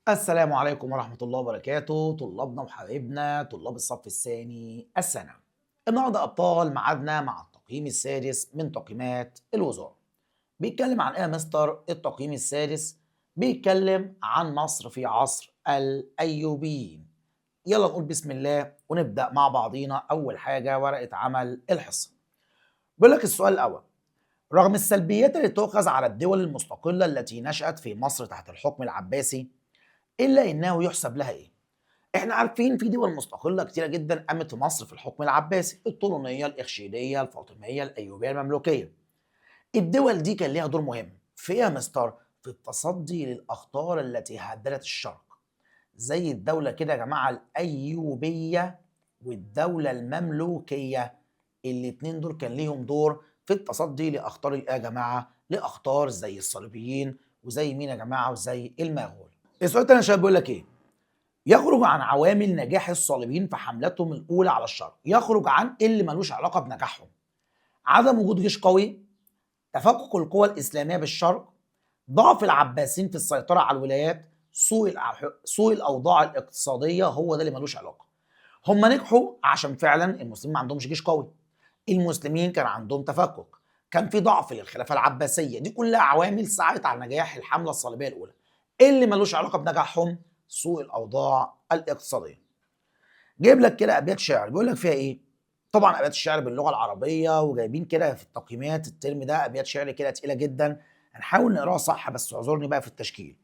السلام عليكم ورحمة الله وبركاته، طلابنا وحبايبنا طلاب الصف الثاني الثانوي. النهارده أبطال ميعادنا مع التقييم السادس من تقييمات الوزارة. بيتكلم عن إيه يا مستر؟ التقييم السادس بيتكلم عن مصر في عصر الأيوبيين. يلا نقول بسم الله ونبدأ مع بعضينا. أول حاجة ورقة عمل الحصة. بيقول لك السؤال الأول: رغم السلبيات اللي تؤخذ على الدول المستقلة التي نشأت في مصر تحت الحكم العباسي، إلا إنه يحسب لها إيه؟ إحنا عارفين في دول مستقلة كتيرة جدًا قامت في مصر في الحكم العباسي، الطولونية، الإخشيدية، الفاطمية، الأيوبية، المملوكية. الدول دي كان ليها دور مهم في إيه يا مستر؟ في التصدي للأخطار التي هددت الشرق، زي الدولة كده يا جماعة الأيوبية والدولة المملوكية. الاتنين دول كان ليهم دور في التصدي لأخطار الإيه يا جماعة؟ لأخطار زي الصليبيين وزي مين يا جماعة؟ وزي المغول. السؤال التاني يا شباب بيقول لك إيه؟ يخرج عن عوامل نجاح الصليبيين في حملتهم الأولى على الشرق، يخرج عن اللي ملوش علاقة بنجاحهم: عدم وجود جيش قوي، تفكك القوى الإسلامية بالشرق، ضعف العباسيين في السيطرة على الولايات، سوء الأوضاع الاقتصادية. هو ده اللي ملوش علاقة. هم نجحوا عشان فعلا المسلمين ما عندهمش جيش قوي، المسلمين كان عندهم تفكك، كان في ضعف للخلافة العباسية. دي كلها عوامل ساعدت على نجاح الحملة الصليبية الأولى. إيه اللي ملوش علاقة بنجاحهم؟ سوء الأوضاع الاقتصادية. جايب لك كده ابيات شعر بيقول لك فيها ايه. طبعا ابيات الشعر باللغه العربيه، وجايبين كده في التقييمات الترم ده ابيات شعر كده تقيله جدا. هنحاول نقراها صح بس اعذرني بقى في التشكيل.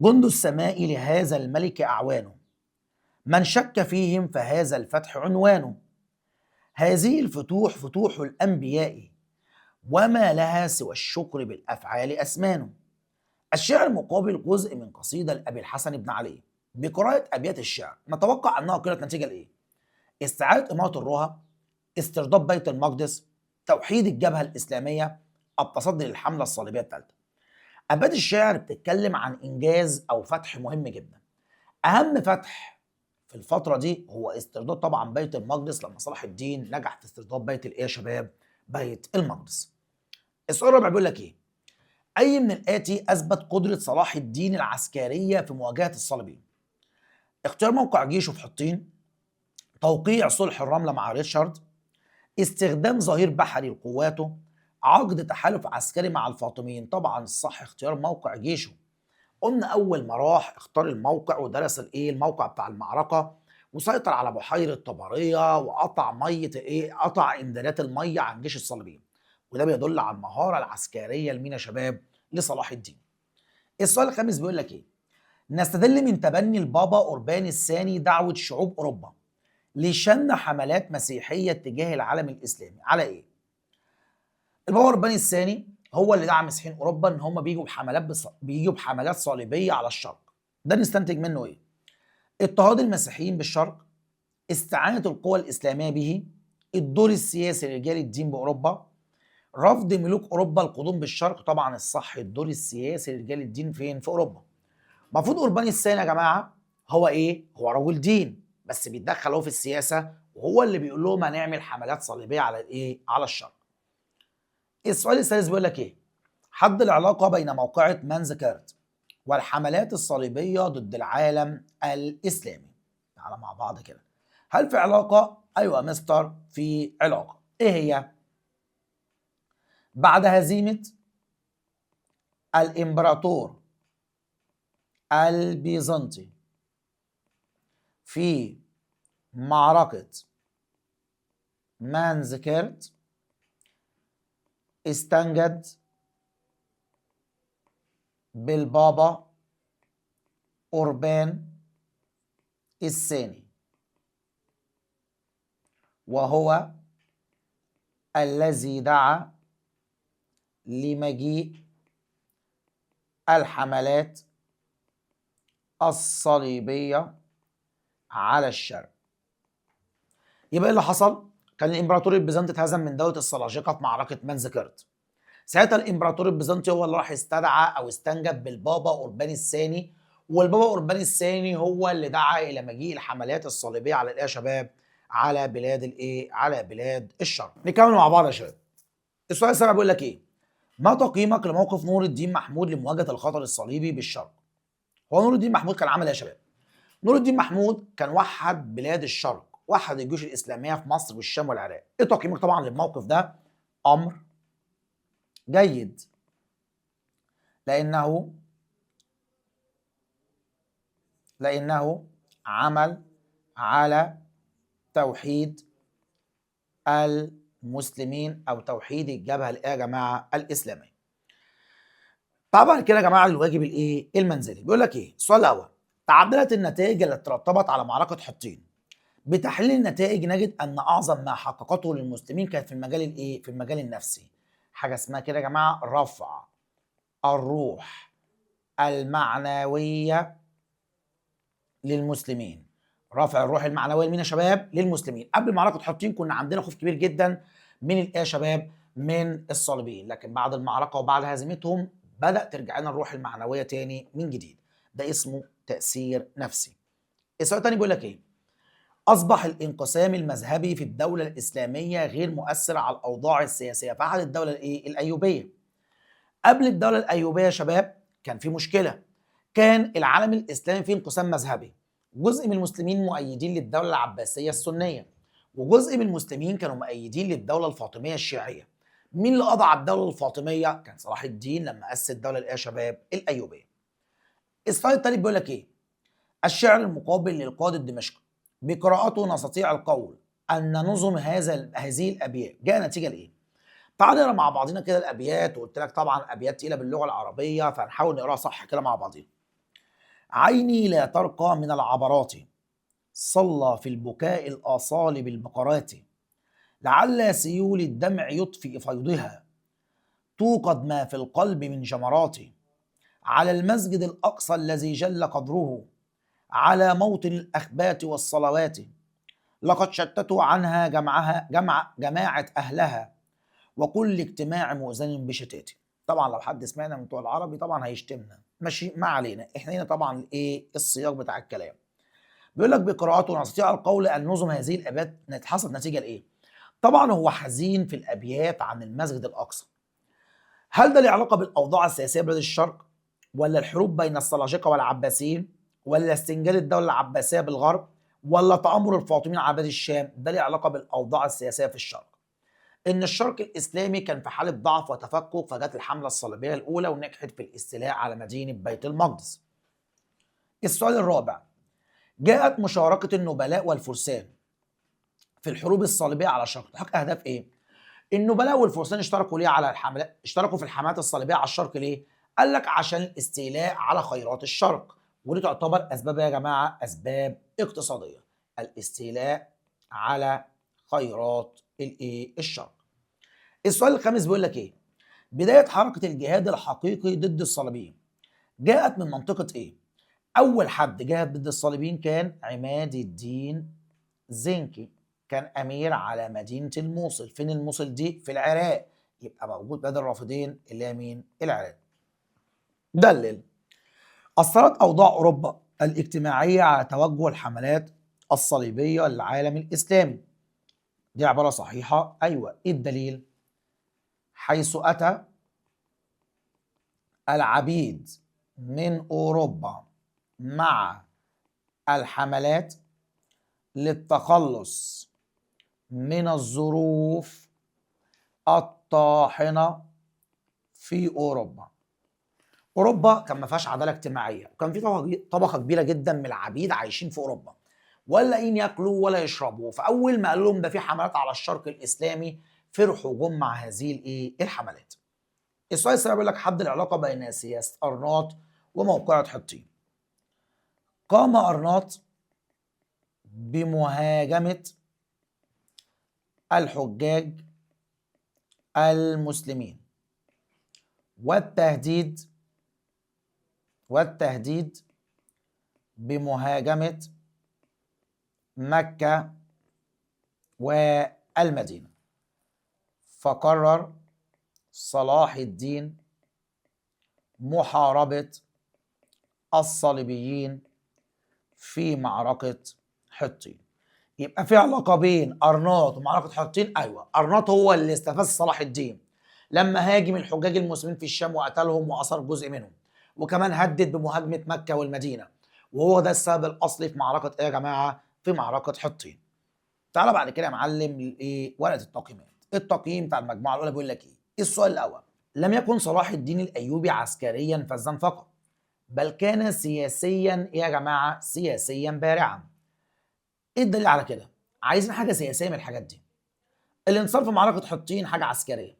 جند السماء لهذا الملك اعوانه، من شك فيهم فهذا الفتح عنوانه. هذه الفتوح فتوح الانبياء، وما لها سوى الشكر بالافعال اسمان. الشعر مقابل جزء من قصيده لابي الحسن بن علي. بقراءه ابيات الشعر نتوقع انها قيلت نتيجه لايه؟ استعادة إمارة الرها، استرداد بيت المقدس، توحيد الجبهة الإسلامية، التصدي للحملة الصليبية الثالثة. أبيات الشعر بتتكلم عن إنجاز أو فتح مهم جدا. أهم فتح في الفترة دي هو استرداد طبعا بيت المقدس، لما صلاح الدين نجح في استرداد بيت الإيه يا شباب؟ بيت المقدس. السؤال الرابع بيقول لك إيه؟ أي من الآتي أثبت قدرة صلاح الدين العسكرية في مواجهة الصليبيين؟ اختيار موقع جيشه في حطين، توقيع صلح الرملة مع ريتشارد، استخدام ظهير بحري لقواته، عقد تحالف عسكري مع الفاطميين. طبعا الصح اختيار موقع جيشه. قلنا اول ما راح اختار الموقع ودرس الايه الموقع بتاع المعركه، وسيطر على بحيره طبريه وقطع ميه ايه قطع امدادات الميه عن جيش الصليبيين. وده بيدل على المهاره العسكريه لمين يا شباب؟ لصلاح الدين. السؤال الخامس بيقول لك ايه؟ نستدل من تبني البابا أوربان الثاني دعوة شعوب أوروبا لشن حملات مسيحية تجاه العالم الإسلامي على إيه؟ البابا أوربان الثاني هو اللي دعا مسيحيين أوروبا إن هم بيجوا بحملات صليبية على الشرق. ده نستنتج منه إيه؟ اضطهاد المسيحيين بالشرق، استعانة القوى الإسلامية به، الدور السياسي لرجال الدين بأوروبا، رفض ملوك أوروبا القدوم بالشرق. طبعا الصح الدور السياسي لرجال الدين فين؟ في أوروبا. المفروض أوربان الثاني يا جماعة هو إيه؟ هو رجل دين بس بيتدخل هو في السياسة، وهو اللي بيقول لهم هنعمل حملات صليبية على الإيه؟ على الشرق. السؤال الثالث بيقول لك إيه؟ حد العلاقة بين موقعة مانزكرت والحملات الصليبية ضد العالم الإسلامي. تعالى مع بعض كده. هل في علاقة؟ أيوة يا مستر في علاقة. إيه هي؟ بعد هزيمة الإمبراطور البيزنطي في معركة مانزكرت، استنجد بالبابا أوربان الثاني، وهو الذي دعا لمجيء الحملات الصليبية على الشرق. يبقى ايه اللي حصل؟ كان الامبراطور البيزنطي اتهزم من دولة السلاجقة في معركة مانزكرت. ساعتها الامبراطور البيزنطي هو اللي راح استدعى او استنجد بالبابا أوربان الثاني، والبابا أوربان الثاني هو اللي دعا الى مجيء الحملات الصليبية على الايه يا شباب؟ على بلاد الايه؟ على بلاد الشرق. نكمل مع بعض يا شباب. السؤال السابع بيقول لك ايه؟ ما تقييمك لموقف نور الدين محمود لمواجهة الخطر الصليبي بالشرق؟ هو نور الدين محمود كان عمل ايه يا شباب؟ نور الدين محمود كان وحد بلاد الشرق، وحد الجيوش الاسلاميه في مصر والشام والعراق. ايه تقييمك طبعا للموقف ده؟ امر جيد، لانه عمل على توحيد المسلمين او توحيد الجبهه يا جماعه الاسلاميه. طبعا كده يا جماعه الواجب الايه؟ المنزلي. بيقول لك ايه؟ السؤال الاول: تعددت النتائج التي ترتبط على معركه حطين. بتحليل النتائج نجد ان اعظم ما حققته للمسلمين كانت في المجال الايه؟ في المجال النفسي. حاجه اسمها كده يا جماعه رفع الروح المعنويه للمسلمين. رفع الروح المعنويه لمين يا شباب؟ للمسلمين. قبل معركه حطين كنا عندنا خوف كبير جدا من الايه يا شباب؟ من الصليبيين، لكن بعد المعركه وبعد هزيمتهم بدأ ترجع لنا الروح المعنويه تاني من جديد. ده اسمه تأثير نفسي. السؤال الثاني بيقول لك ايه؟ أصبح الانقسام المذهبي في الدولة الإسلامية غير مؤثر على الأوضاع السياسية في عهد الدولة الإيه؟ الأيوبية. قبل الدولة الأيوبية يا شباب كان في مشكلة، كان العالم الإسلامي فيه انقسام مذهبي. جزء من المسلمين مؤيدين للدولة العباسية السنية، وجزء من المسلمين كانوا مؤيدين للدولة الفاطمية الشيعية. مين اللي قضى على الدولة الفاطمية؟ كان صلاح الدين لما أسس الدولة الإيه يا شباب؟ الأيوبية. السؤال التالت بيقول لك إيه؟ الشعر المقابل للقائد الدمشقي بقراءته نستطيع القول أن نظم هذه الأبيات جاء نتيجة لإيه؟ تعال نقرا مع بعضينا كده الأبيات، وقلت لك طبعا أبيات تقيلة باللغة العربية فهنحاول نقراها صح كده مع بعضينا. عيني لا ترقى من العبرات، صلى في البكاء الآصال بالبقرات، لعل سيول الدمع يطفئ فيضها، توقد ما في القلب من جمرات، على المسجد الأقصى الذي جل قدره، على موطن الأخبات والصلوات، لقد شتتوا عنها جماعة أهلها، وكل اجتماع مؤذن بشتات. طبعا لو حد سمعنا من بتوع العربي طبعا هيشتمنا، ماشي ما علينا، احنا هنا طبعا ايه السياق بتاع الكلام. بيقول لك بقراءته نستطيع القول ان نظم هذه الابيات حصلت نتيجه لايه؟ طبعا هو حزين في الابيات عن المسجد الاقصى. هل ده له علاقه بالاوضاع السياسيه بلاد الشرق، ولا الحروب بين السلاجقه والعباسيين، ولا استنجاد الدوله العباسيه بالغرب، ولا تآمر الفاطميين على بلاد الشام؟ ده له علاقه بالاوضاع السياسيه في الشرق. ان الشرق الاسلامي كان في حاله ضعف وتفكك، فجت الحمله الصليبيه الاولى ونجحت في الاستيلاء على مدينه بيت المقدس. السؤال الرابع: جاءت مشاركه النبلاء والفرسان في الحروب الصليبيه على الشرق تحقق اهداف ايه؟ النبلاء والفرسان اشتركوا ليه على الحملات؟ اشتركوا في الحملات الصليبيه على الشرق ليه؟ قال لك عشان الاستيلاء على خيرات الشرق، ودي تعتبر اسباب يا جماعه اسباب اقتصاديه. الاستيلاء على خيرات الايه؟ الشرق. السؤال الخامس بيقول لك ايه؟ بدايه حركه الجهاد الحقيقي ضد الصليبيين جاءت من منطقه ايه؟ اول حد جاهد ضد الصليبيين كان عماد الدين زنكي، كان امير على مدينه الموصل. فين الموصل دي؟ في العراق، يبقى موجود بلاد الرافدين اللي هي مين؟ العراق. دلل: اثرت اوضاع اوروبا الاجتماعيه على توجه الحملات الصليبيه للعالم الاسلامي. دي عباره صحيحه؟ ايوه. ايه الدليل؟ حيث اتى العبيد من اوروبا مع الحملات للتخلص من الظروف الطاحنه في اوروبا. اوروبا كان ما فيهاش عداله اجتماعيه، وكان في طبقه كبيره جدا من العبيد عايشين في اوروبا ولا لاقيين ياكلوا ولا يشربوا. فاول ما قال لهم ده في حملات على الشرق الاسلامي فرحوا جم مع هذه الايه؟ الحملات. السؤال السابع بيقول لك حد العلاقه بين سياسه ارناط وموقعة حطين. قام ارناط بمهاجمه الحجاج المسلمين والتهديد بمهاجمة مكة والمدينة. فقرر صلاح الدين محاربة الصليبيين في معركة حطين. يبقى في علاقة بين أرناط ومعركة حطين؟ أيوة. أرناط هو اللي استفز صلاح الدين لما هاجم الحجاج المسلمين في الشام وقتلهم وأسر جزء منهم، وكمان هدد بمهاجمة مكة والمدينة، وهو ده السبب الأصلي في معركة إيه يا جماعة؟ في معركة حطين. تعالى بعد كده يا معلم لإيه؟ ورقة التقييمات. التقييم بتاع المجموعة الأولى بيقول لك إيه؟ السؤال الأول: لم يكن صلاح الدين الأيوبي عسكريا فذا فقط، بل كان سياسيا إيه يا جماعة؟ سياسيا بارعا. إيه الدليل على كده؟ عايزين حاجة سياسية من الحاجات دي. الانتصار في معركة حطين حاجة عسكرية.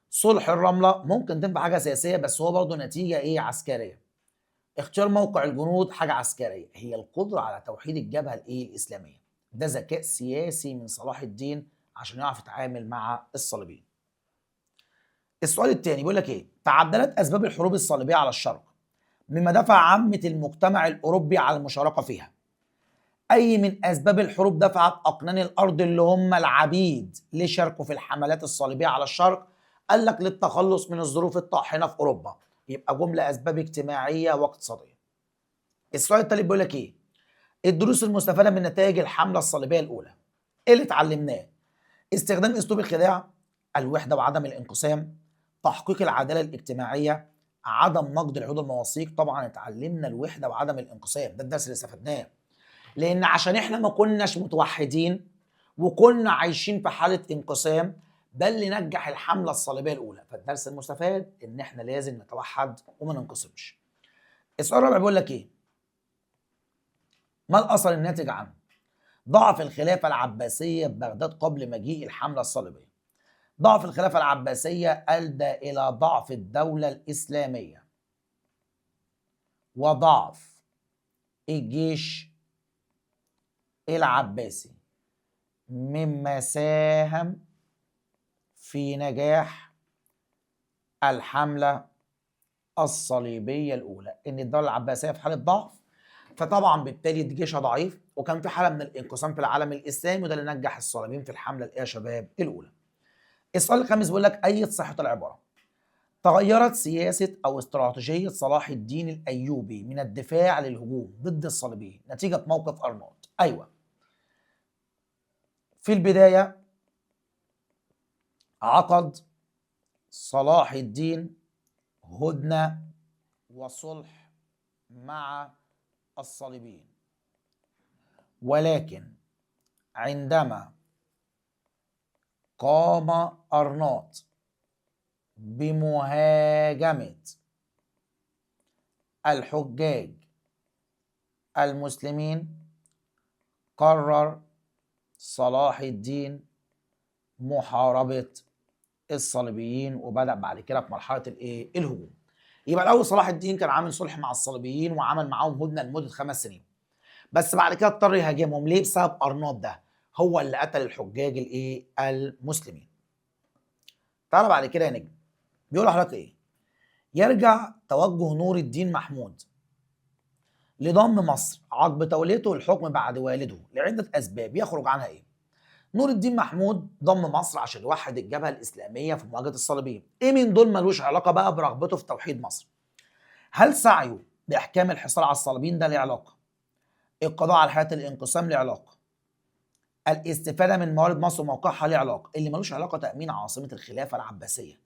صلح الرملة ممكن تنفع حاجة سياسية بس هو برضه نتيجة إيه؟ عسكرية. اختيار موقع الجنود حاجة عسكرية. هي القدرة على توحيد الجبهة الإيه؟ الإسلامية. ده ذكاء سياسي من صلاح الدين عشان يعرف يتعامل مع الصليبيين. السؤال الثاني بيقول لك ايه؟ تعددت اسباب الحروب الصليبيه على الشرق مما دفع عامه المجتمع الاوروبي على المشاركه فيها. اي من اسباب الحروب دفعت اقنان الارض اللي هم العبيد ليه شاركوا في الحملات الصليبيه على الشرق؟ قال لك للتخلص من الظروف الطاحنه في اوروبا. يبقى جمله اسباب اجتماعيه واقتصاديه. السؤال الثالث بيقول لك ايه؟ الدروس المستفاده من نتائج الحمله الصليبيه الاولى. ايه اللي اتعلمناه؟ استخدام اسلوب الخداع، الوحده وعدم الانقسام، تحقيق العداله الاجتماعيه، عدم نقد العهود المواثيق. طبعا اتعلمنا الوحده وعدم الانقسام، ده الدرس اللي استفدناه. لان عشان احنا ما كناش متوحدين وكنا عايشين في حاله انقسام، ده اللي نجح الحمله الصليبيه الاولى. فالدرس المستفاد ان احنا لازم نتوحد وما ننقسمش. السؤال الرابع بيقول لك ايه؟ ما الاثر الناتج عنه؟ ضعف الخلافه العباسيه ببغداد قبل مجيء الحمله الصليبيه. ضعف الخلافة العباسية أدى إلى ضعف الدولة الإسلامية وضعف الجيش العباسي، مما ساهم في نجاح الحملة الصليبية الأولى. إن الدولة العباسية في حالة ضعف، فطبعا بالتالي جيشها ضعيف وكان في حالة من الانقسام في العالم الإسلامي، وده اللي نجح الصليبيين في الحملة يا شباب الأولى. السؤال الخامس بيقول لك أيد صحة العبارة. تغيرت سياسة أو استراتيجية صلاح الدين الأيوبي من الدفاع للهجوم ضد الصليبيين نتيجة موقف أرناط. أيوة، في البداية عقد صلاح الدين هدنة وصلح مع الصليبيين، ولكن عندما قام أرناط بمهاجمة الحجاج المسلمين، قرر صلاح الدين محاربة الصليبيين وبدأ بعد كده في مرحلة الهجوم. يبقى الأول صلاح الدين كان عامل صلح مع الصليبيين وعمل معاهم هدنة لمدة 5 سنين، بس بعد كده اضطر يهاجمهم. ليه؟ بسبب أرناط ده هو اللي قتل الحجاج المسلمين. تعالى بعد كده يا نجم، بيقول لحضرتك ايه؟ يرجع توجه نور الدين محمود لضم مصر عقب توليته الحكم بعد والده لعدة أسباب يخرج عنها إيه؟ نور الدين محمود ضم مصر عشان يوحد الجبهة الإسلامية في مواجهة الصليبيين. إيه من دول ملوش علاقة بقى برغبته في توحيد مصر؟ هل سعيه بإحكام الحصار على الصليبيين ده له علاقة؟ القضاء على حالة الانقسام له علاقة؟ الاستفادة من موارد مصر وموقعها له علاقة؟ اللي ملوش علاقة تأمين عاصمة الخلافة العباسية.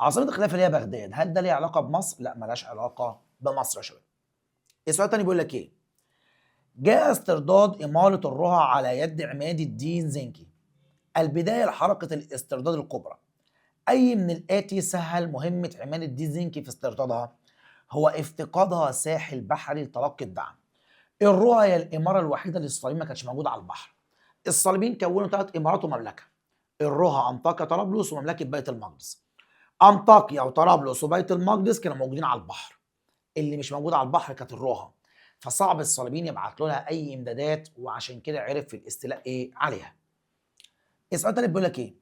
عاصمة الخلافة اللي هي بغداد، هل ده ليه علاقة بمصر؟ لا، ملاش علاقة بمصر يا شباب. السؤال التاني بيقول لك ايه؟ جاء استرداد إمارة الرها على يد عماد الدين زنكي، البداية لحركة الاسترداد الكبرى. أي من الآتي سهل مهمة عماد الدين زنكي في استردادها؟ هو افتقادها ساحل بحري لتلقي الدعم. الرها هي الإمارة الوحيدة اللي الصليبيين ما كانتش موجودة على البحر. الصليبيين كونوا 3 إمارات ومملكة: الرها، أنطاكيا، طرابلس، ومملكة بيت المقدس. أنطاكيا وطرابلس وبيت المقدس كانوا موجودين على البحر، اللي مش موجودة على البحر كانت الرها، فصعب الصليبيين يبعتوا لها اي امدادات، وعشان كده عرف في الاستيلاء عليها. السؤال التالت بيقول لك ايه؟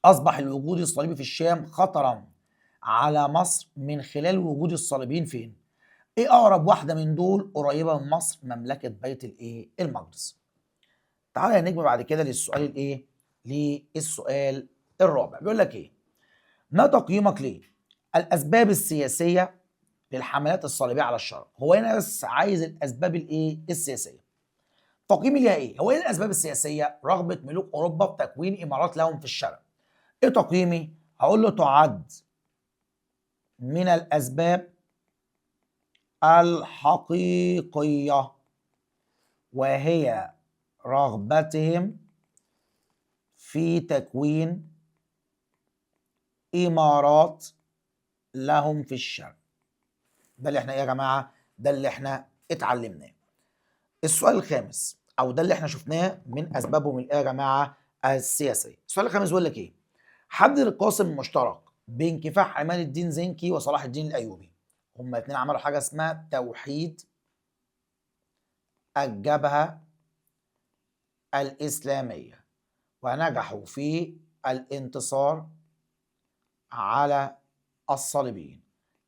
اصبح الوجود الصليبي في الشام خطرا على مصر من خلال وجود الصليبيين فين؟ ايه اقرب واحده من دول قريبه من مصر؟ مملكه بيت المقدس. تعالى يا نجم بعد كده للسؤال الرابع. بيقول لك ايه؟ ما تقييمك ليه الاسباب السياسيه للحملات الصليبيه على الشرق؟ هو هنا بس عايز الاسباب السياسيه. تقييمي ليها ايه؟ هو ايه الاسباب السياسيه؟ رغبه ملوك اوروبا في تكوين امارات لهم في الشرق. ايه تقييمي؟ هقول له تعد من الاسباب الحقيقية، وهي رغبتهم في تكوين إمارات لهم في الشرق. ده اللي احنا ايه يا جماعة؟ ده اللي احنا اتعلمناه. السؤال الخامس، او ده اللي احنا شفناه من اسبابهم الايه يا جماعة السياسية. السؤال الخامس بيقول لك ايه؟ حدد القاسم المشترك بين كفاح عماد الدين زنكي وصلاح الدين الايوبي. هما الاثنين عملوا حاجة اسمها توحيد الجبهة الإسلامية، ونجحوا في الانتصار على الصليبيين.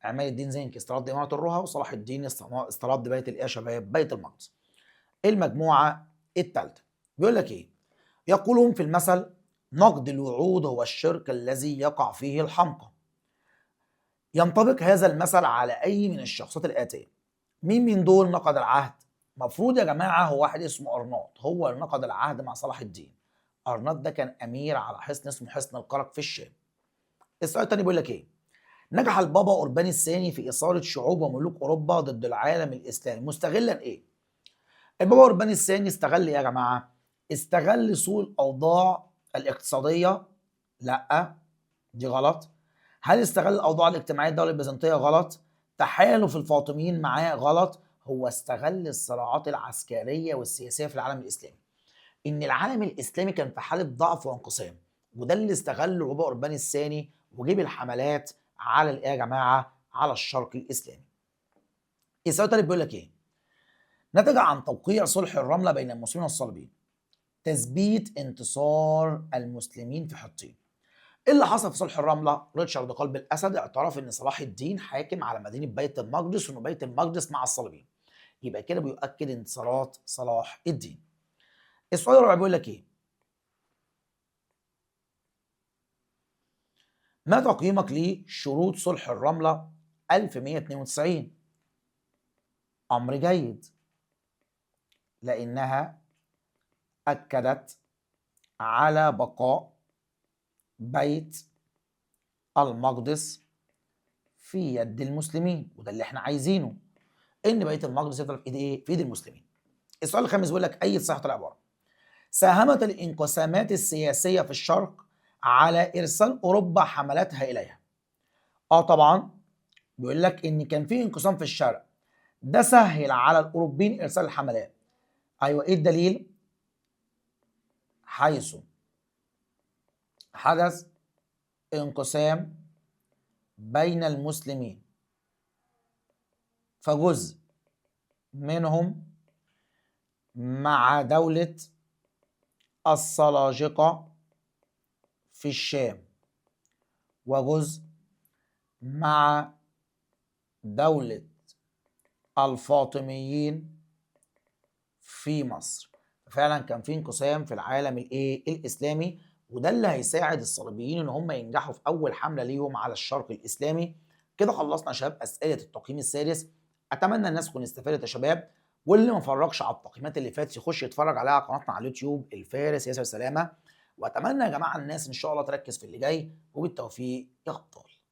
عماد الدين زنكي استرد إمارة الروها، وصلاح الدين استرد بيت الإيه يا شباب؟ بيت المقدس. المجموعة الثالثة بيقول لك إيه؟ يقولون في المثل: نقد الوعود هو الشرك الذي يقع فيه الحمقى. ينطبق هذا المثل على أي من الشخصيات الآتية؟ مين من دول نقض العهد؟ مفروض يا جماعة هو واحد اسمه أرناط، هو اللي نقض العهد مع صلاح الدين. أرناط ده كان أمير على حصن اسمه حصن القرق في الشام. السؤال التاني بيقول لك إيه؟ نجح البابا أورباني الثاني في إثارة شعوب وملوك أوروبا ضد العالم الإسلامي مستغلا إيه؟ البابا أورباني الثاني استغل إيه يا جماعة؟ استغل سوء الأوضاع الاقتصادية؟ لأ، دي غلط. هل استغل الأوضاع الاجتماعية الدولة البيزنطية؟ غلط. تحالف الفاطميين معاه؟ غلط. هو استغل الصراعات العسكرية والسياسية في العالم الإسلامي. إن العالم الإسلامي كان في حالة ضعف وانقسام، وده اللي استغله البابا أورباني الثاني وجيب الحملات على الإيه يا جماعة؟ على الشرق الإسلامي. السؤال التالت بيقول لك إيه؟ نتج عن توقيع صلح الرملة بين المسلمين والصليبيين تثبيت انتصار المسلمين في حطين. ايه اللي حصل في صلح الرمله؟ ريتشارد قلب الاسد اعترف ان صلاح الدين حاكم على مدينه بيت المقدس، وان بيت المقدس مع الصليبيين. يبقى كده بيؤكد انتصارات صلاح الدين. السؤال الرابع بيقول لك ايه؟ ما تقييمك لشروط صلح الرمله 1192؟ امر جيد، لانها اكدت على بقاء بيت المقدس في يد المسلمين، وده اللي احنا عايزينه، ان بيت المقدس يفضل في ايد ايه؟ في ايد المسلمين. السؤال الخامس بيقول لك اي صحه العباره؟ ساهمت الانقسامات السياسيه في الشرق على ارسال اوروبا حملاتها اليها. طبعا، بيقول لك ان كان في انقسام في الشرق، ده سهل على الاوروبيين ارسال الحملات. ايوه، ايه الدليل؟ حيث حدث انقسام بين المسلمين، فجزء منهم مع دولة السلاجقة في الشام، وجزء مع دولة الفاطميين في مصر. فعلا كان في انقسام في العالم الاسلامي، وده اللي هيساعد الصليبيين ان هم ينجحوا في اول حمله ليهم على الشرق الاسلامي. كده خلصنا يا شباب اسئله التقييم السادس. اتمنى الناس تكون استفادت يا شباب، واللي ما اتفرجش على التقييمات اللي فاتت يخش يتفرج عليها على قناتنا على اليوتيوب الفارس ياسر سلامه. واتمنى يا جماعه الناس ان شاء الله تركز في اللي جاي، وبالتوفيق يا ابطال.